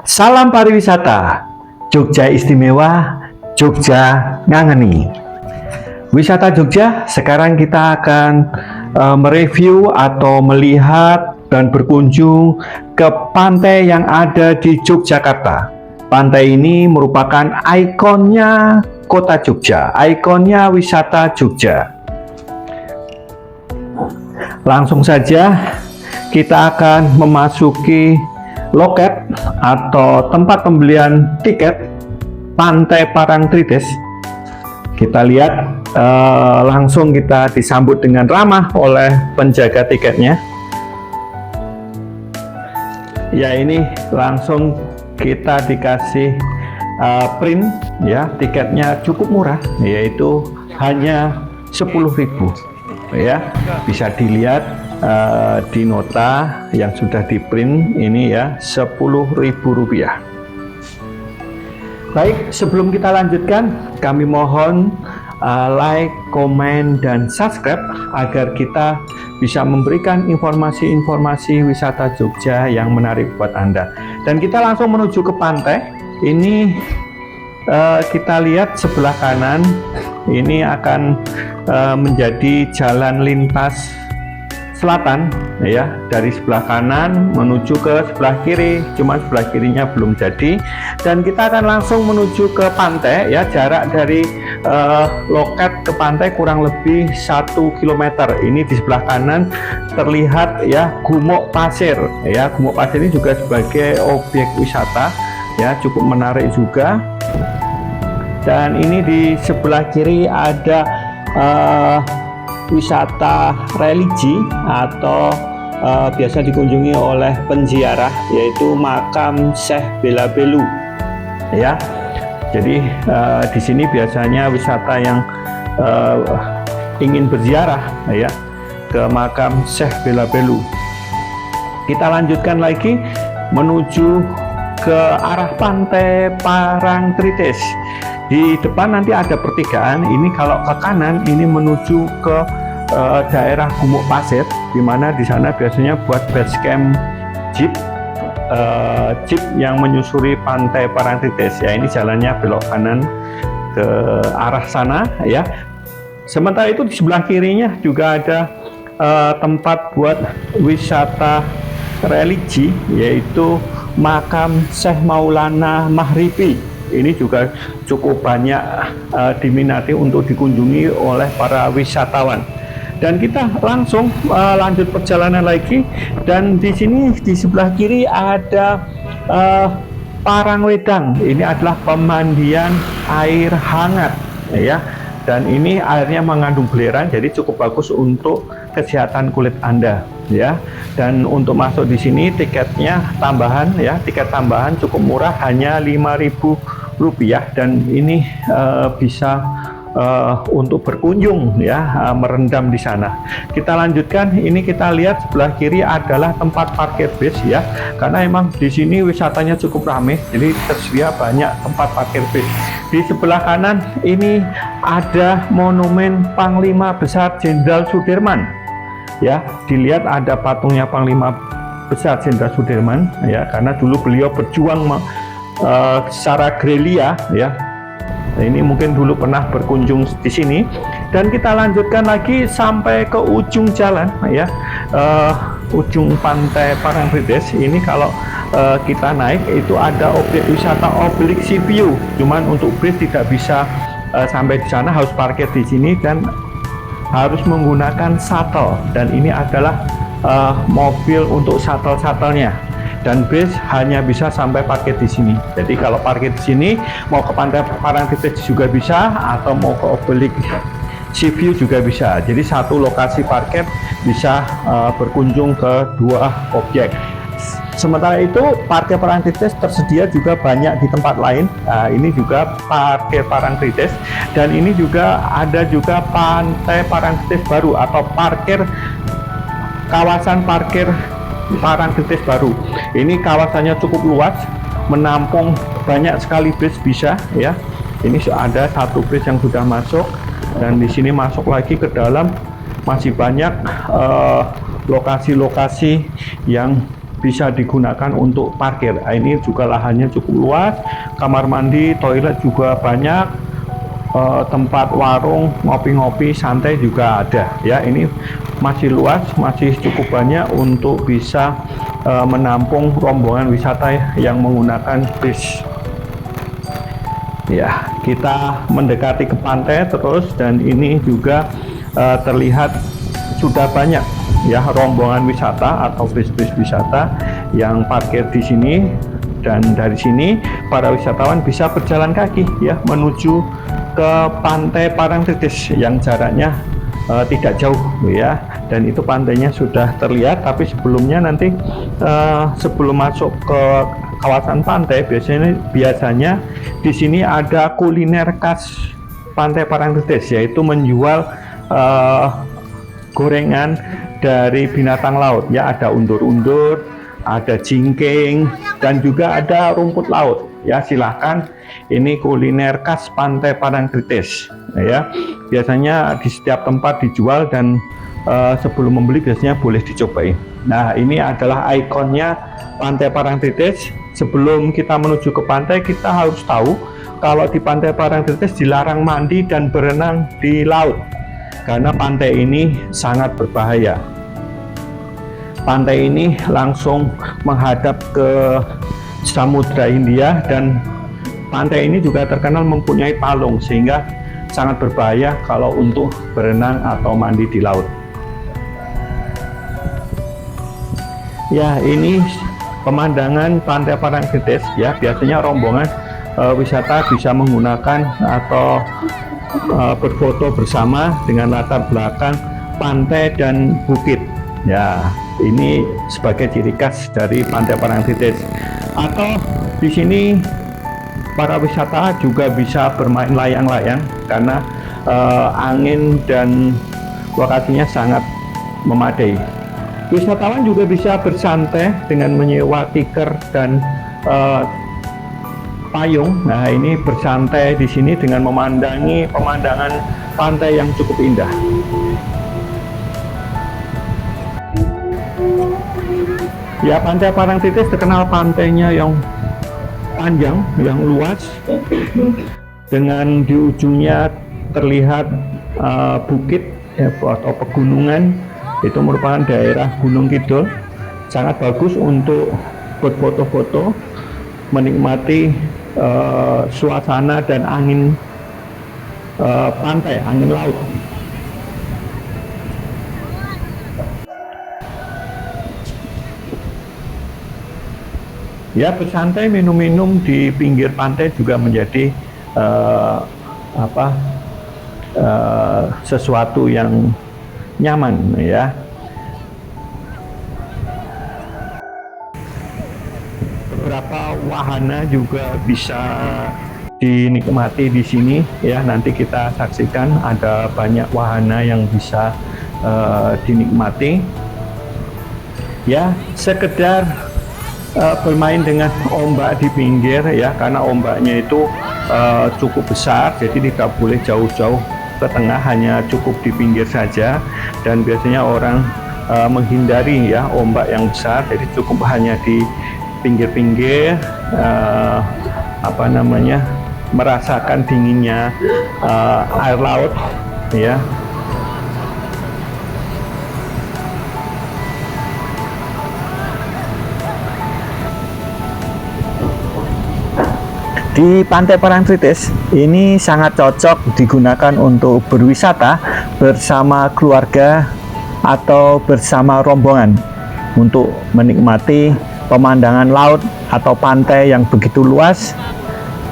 Salam pariwisata, Jogja istimewa, Jogja ngangeni. Wisata Jogja, sekarang kita akan mereview atau melihat dan berkunjung ke pantai yang ada di Yogyakarta. Pantai ini merupakan ikonnya kota Jogja, ikonnya wisata Jogja. Langsung saja kita akan memasuki loket atau tempat pembelian tiket Pantai Parangtritis. Kita lihat langsung kita disambut dengan ramah oleh penjaga tiketnya. Ya, ini langsung kita dikasih print ya, tiketnya cukup murah, yaitu hanya 10.000 ya. Bisa dilihat di nota yang sudah di print ini ya, Rp10.000. Baik, sebelum kita lanjutkan, kami mohon like, komen, dan subscribe agar kita bisa memberikan informasi-informasi wisata Jogja yang menarik buat Anda. Dan kita langsung menuju ke pantai. Ini kita lihat sebelah kanan, ini akan menjadi jalan lintas selatan ya, dari sebelah kanan menuju ke sebelah kiri, cuma sebelah kirinya belum jadi. Dan kita akan langsung menuju ke pantai ya, jarak dari loket ke pantai kurang lebih 1 km. Ini di sebelah kanan terlihat ya gumuk pasir ya, gumuk pasir ini juga sebagai objek wisata ya, cukup menarik juga. Dan ini di sebelah kiri ada wisata religi atau biasa dikunjungi oleh penziarah, yaitu makam Syekh Belabelu ya. Jadi di sini biasanya wisata yang ingin berziarah ya ke makam Syekh Belabelu. Kita lanjutkan lagi menuju ke arah Pantai Parangtritis. Di depan nanti ada pertigaan. Ini kalau ke kanan ini menuju ke daerah Gumuk Pasir, di mana di sana biasanya buat base camp jeep yang menyusuri Pantai Parangtritis. Ya, ini jalannya belok kanan ke arah sana ya. Sementara itu di sebelah kirinya juga ada tempat buat wisata religi, yaitu makam Syekh Maulana Mahribi. Ini juga cukup banyak diminati untuk dikunjungi oleh para wisatawan. Dan kita langsung lanjut perjalanan lagi. Dan di sini di sebelah kiri ada Parangwedang. Ini adalah pemandian air hangat ya. Dan ini airnya mengandung belerang, jadi cukup bagus untuk kesehatan kulit Anda ya. Dan untuk masuk di sini tiketnya tambahan ya, tiket tambahan cukup murah, hanya Rp5.000. Dan ini bisa untuk berkunjung ya, merendam di sana. Kita lanjutkan, ini kita lihat sebelah kiri adalah tempat parkir bis ya, karena emang di sini wisatanya cukup ramai, jadi tersedia banyak tempat parkir bis. Di sebelah kanan ini ada monumen Panglima Besar Jenderal Sudirman ya. Dilihat ada patungnya Panglima Besar Jenderal Sudirman ya, karena dulu beliau berjuang secara gerilya ya. Ini mungkin dulu pernah berkunjung di sini. Dan kita lanjutkan lagi sampai ke ujung jalan ya, ujung Pantai Parangtritis. Ini kalau kita naik itu ada objek wisata Obelik Sea View. Cuman untuk bis tidak bisa sampai di sana, harus parkir di sini dan harus menggunakan shuttle. Dan ini adalah mobil untuk shuttle-shuttlenya. Dan bis hanya bisa sampai parkir di sini. Jadi kalau parkir di sini mau ke Pantai Parangtritis juga bisa, atau mau ke Obelik Sea View juga bisa. Jadi satu lokasi parkir bisa berkunjung ke dua objek. Sementara itu parkir Parangtritis tersedia juga banyak di tempat lain. Ini juga parkir Parangtritis, dan ini juga ada juga Pantai Parangtritis baru atau kawasan parkir Parangtritis baru. Ini kawasannya cukup luas, menampung banyak sekali bis bisa ya. Ini ada satu bis yang sudah masuk, dan di sini masuk lagi ke dalam masih banyak lokasi-lokasi yang bisa digunakan untuk parkir. Nah, ini juga lahannya cukup luas, kamar mandi, toilet juga banyak, tempat warung ngopi-ngopi santai juga ada ya. Ini masih luas, masih cukup banyak untuk bisa menampung rombongan wisata yang menggunakan bis. Ya, kita mendekati ke pantai terus, dan ini juga terlihat sudah banyak ya rombongan wisata atau bis-bis wisata yang parkir di sini, dan dari sini para wisatawan bisa berjalan kaki ya menuju ke Pantai Parangtritis yang jaraknya tidak jauh ya, dan itu pantainya sudah terlihat. Tapi sebelumnya nanti sebelum masuk ke kawasan pantai, biasanya di sini ada kuliner khas Pantai Parangtritis, yaitu menjual gorengan dari binatang laut ya. Ada undur-undur, ada jingking, dan juga ada rumput laut ya. Silahkan, ini kuliner khas Pantai Parangtritis ya. Biasanya di setiap tempat dijual, dan sebelum membeli biasanya boleh dicobain. Nah, ini adalah ikonnya Pantai Parangtritis. Sebelum kita menuju ke pantai, kita harus tahu kalau di Pantai Parangtritis dilarang mandi dan berenang di laut, karena pantai ini sangat berbahaya. Pantai ini langsung menghadap ke Samudra Hindia, dan pantai ini juga terkenal mempunyai palung, sehingga sangat berbahaya kalau untuk berenang atau mandi di laut. Ya, ini pemandangan Pantai Parangtritis ya. Biasanya rombongan wisata bisa menggunakan atau berfoto bersama dengan latar belakang pantai dan bukit ya. Ini sebagai ciri khas dari Pantai Parangtritis. Atau di sini para wisata juga bisa bermain layang-layang, karena angin dan lokasinya sangat memadai. Wisatawan juga bisa bersantai dengan menyewa tikar dan payung. Nah, ini bersantai di sini dengan memandangi pemandangan pantai yang cukup indah. Ya, Pantai Parangtritis terkenal pantainya yang panjang, yang luas, dengan di ujungnya terlihat bukit ya, atau pegunungan. Itu merupakan daerah Gunung Kidul. Sangat bagus untuk berfoto-foto, menikmati suasana dan angin pantai, angin laut. Ya, bersantai minum-minum di pinggir pantai juga menjadi sesuatu yang nyaman ya. Beberapa wahana juga bisa dinikmati di sini ya. Nanti kita saksikan ada banyak wahana yang bisa dinikmati ya. Sekedar bermain dengan ombak di pinggir ya, karena ombaknya itu cukup besar, jadi tidak boleh jauh-jauh ke tengah, hanya cukup di pinggir saja. Dan biasanya orang menghindari ya ombak yang besar, jadi cukup hanya di pinggir-pinggir, merasakan dinginnya air laut ya. Di Pantai Parangtritis ini sangat cocok digunakan untuk berwisata bersama keluarga atau bersama rombongan, untuk menikmati pemandangan laut atau pantai yang begitu luas,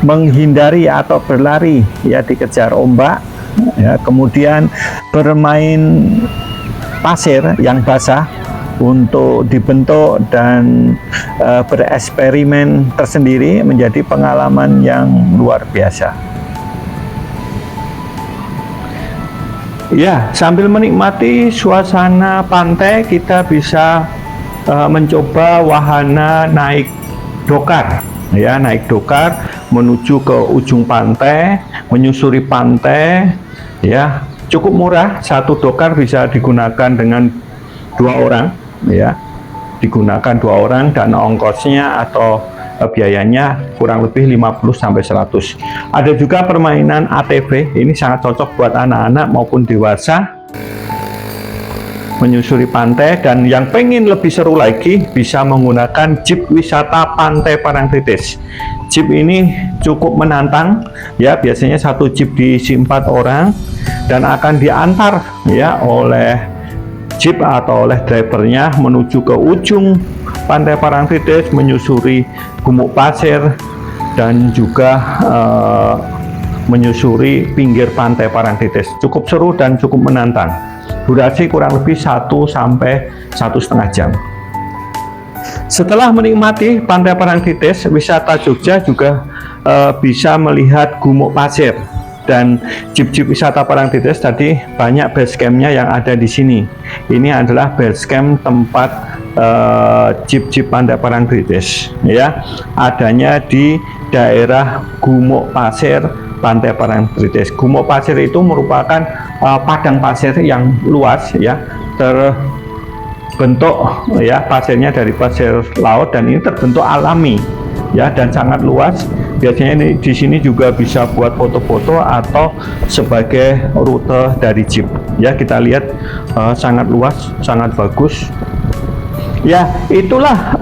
menghindari atau berlari ya dikejar ombak ya, kemudian bermain pasir yang basah untuk dibentuk dan bereksperimen tersendiri, menjadi pengalaman yang luar biasa. Ya, sambil menikmati suasana pantai, kita bisa mencoba wahana naik dokar ya, naik dokar menuju ke ujung pantai, menyusuri pantai ya. Cukup murah, satu dokar bisa digunakan dengan 2 orang ya. digunakan 2 orang dan ongkosnya atau biayanya kurang lebih 50-100. Ada juga permainan ATV, ini sangat cocok buat anak-anak maupun dewasa, menyusuri pantai. Dan yang pengen lebih seru lagi bisa menggunakan jeep wisata Pantai Parangtritis. Jeep ini cukup menantang ya, biasanya satu jeep diisi 4 orang dan akan diantar ya oleh jeep atau oleh drivernya menuju ke ujung Pantai Parangtritis, menyusuri gumuk pasir dan juga menyusuri pinggir Pantai Parangtritis. Cukup seru dan cukup menantang. Durasi kurang lebih 1 sampai 1,5 jam. Setelah menikmati Pantai Parangtritis, wisata Jogja juga bisa melihat gumuk pasir. Dan jeep-jeep wisata Parangtritis tadi banyak base campnya yang ada di sini. Ini adalah base camp tempat jeep-jeep Pantai Parangtritis ya, adanya di daerah Gumuk Pasir Pantai Parangtritis. Gumuk pasir itu merupakan padang pasir yang luas ya, terbentuk ya, pasirnya dari pasir laut dan ini terbentuk alami ya dan sangat luas. Biasanya ini di sini juga bisa buat foto-foto atau sebagai rute dari jeep ya. Kita lihat sangat luas, sangat bagus. Ya, itulah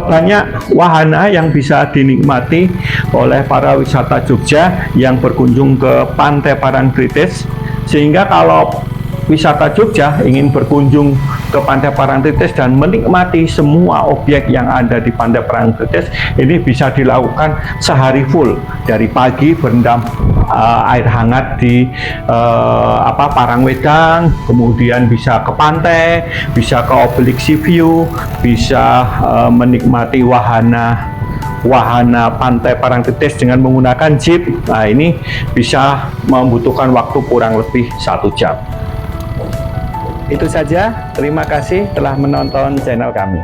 banyak wahana yang bisa dinikmati oleh para wisata Jogja yang berkunjung ke Pantai Parangtritis. Sehingga kalau wisata Jogja ingin berkunjung ke Pantai Parangtritis dan menikmati semua objek yang ada di Pantai Parangtritis, ini bisa dilakukan sehari full. Dari pagi berendam air hangat di Parangwedang, kemudian bisa ke pantai, bisa ke Obelik Sea View, bisa menikmati wahana Pantai Parangtritis dengan menggunakan jeep. Nah, ini bisa membutuhkan waktu kurang lebih 1 jam. Itu saja, terima kasih telah menonton channel kami.